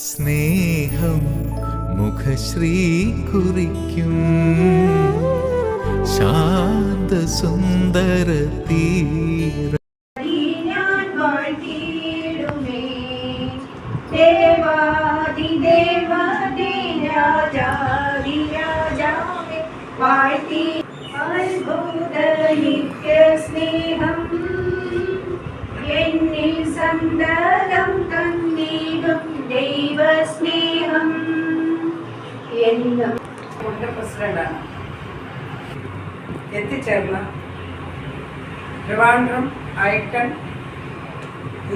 സ്നേഹം മുഖശ്രീ കുറിക്കും ശാന്ത സുന്ദര തീര സ്നേഹം എന്നിൽ സന്തതം തന്നിടും ദൈവസ്നേഹം എന്നും പ്രസിഡന്റാണ്. എത്തിച്ചേർന്ന ട്രിവാൻഡ്രം ഐക്കൺ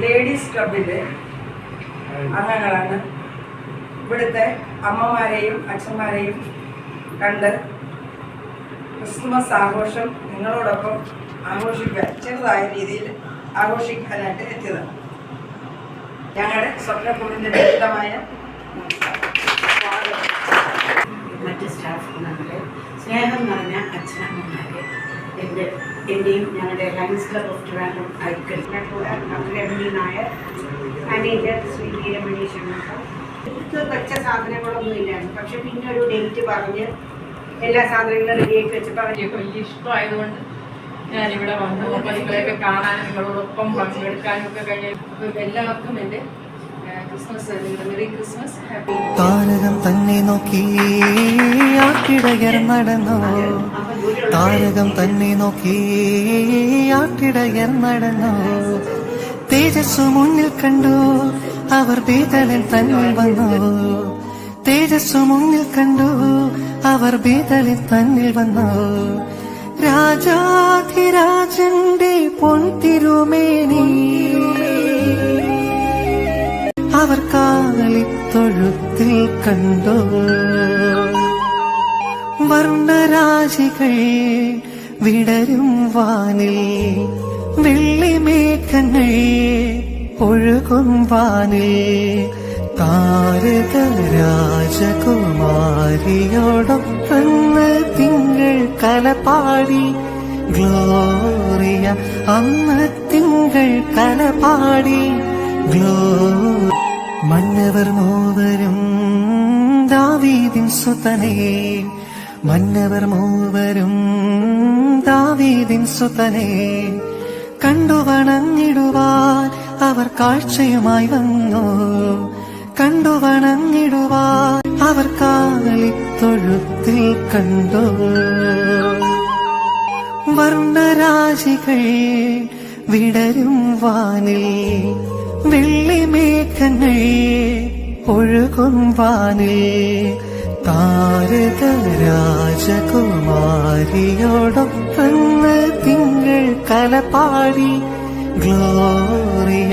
ലേഡീസ് ക്ലബിൻ്റെ അംഗങ്ങളാണ്. ഇവിടുത്തെ അമ്മമാരെയും അച്ഛന്മാരെയും കണ്ട് ക്രിസ്തുമസ് ആഘോഷം നിങ്ങളോടൊപ്പം ആഘോഷിക്കാൻ ചെറുതായ രീതിയിൽ ആഘോഷിക്കാനായിട്ട് എത്തിയതാണ്. ഞങ്ങളുടെ സ്വപ്നക്കുളിൻ്റെ വിശദമായ മറ്റ് സ്റ്റാഫുകളുടെ സ്നേഹം നിറഞ്ഞ അച്ഛനമ്മമാരെ എൻ്റെയും ഞങ്ങളുടെ Lions club of Trivandrum icon അഗ്രഹണീയനായ മാനേജർ ശ്രീ വീരമണി ഷൺമുഖം. ഇത് വെച്ച സാധനങ്ങളൊന്നും ഇല്ലായിരുന്നു. പക്ഷെ പിന്നെ ഒരു ഡേറ്റ് പറഞ്ഞ് എല്ലാ സാധനങ്ങളും റെഡിയാക്കി വെച്ചപ്പോൾ എനിക്ക് വലിയ ഇഷ്ടമായതുകൊണ്ട് ഞാനിവിടെ വന്നു. അപ്പോൾ നിങ്ങളെയൊക്കെ കാണാനും നിങ്ങളോടൊപ്പം പങ്കെടുക്കാനും ഒക്കെ കഴിഞ്ഞു. എല്ലാവർക്കും എൻ്റെ ക്രിസ്മസ്, മെറി ക്രിസ്മസ്, ഹാപ്പി. താരകം തന്നെ നോക്കി ആട്ടിടയർ നടന്നു, താരകം തന്നെ നോക്കി ആട്ടിടയർ നടന്നു. തേജസ്സു മുന്നിൽ കണ്ടു അവർ ബേതലിൽ തന്നിൽ വന്നു, തേജസ്സു മുന്നിൽ കണ്ടു അവർ ബേതലിൽ തന്നിൽ വന്നു. രാജാധിരാജന്റെ പൊൻതിരുമേനി അവർ കാലിത്തൊഴുത്തിൽ കണ്ടു. വർണ്ണരാശികൾ വിടരും വാനിൽ, വെള്ളിമേഘങ്ങൾ ഒഴുകും വാനിൽ. താരക രാജകുമാരിയോടൊപ്പന്ന് തിങ്കൾ കലപാടി ഗ്ലോറിയ, അന്ന് തിങ്കൾ കലപാടി ഗ്ലോറി. മന്നവർ മൂവരും ദാവീദിൻ സുതനേ, മന്നവർ മൂവരും ദാവീദിൻ സുതനേ. കണ്ടു വണങ്ങിടുവാൻ അവർ കാഴ്ചയുമായി വന്നു, കണ്ടു വണങ്ങിടുവാൻ അവർ കാലിത്തൊഴുത്തിൽ കണ്ടു. വർണ്ണരാശികൾ വിടരും വാനിൽ, വെള്ളിമേഘങ്ങൾ ഒഴുകും വാനിൽ. താരക രാജകുമാരിയോടൊപ്പന്ന് തിങ്കൾ കലപാടി ഗ്ലോറിയ.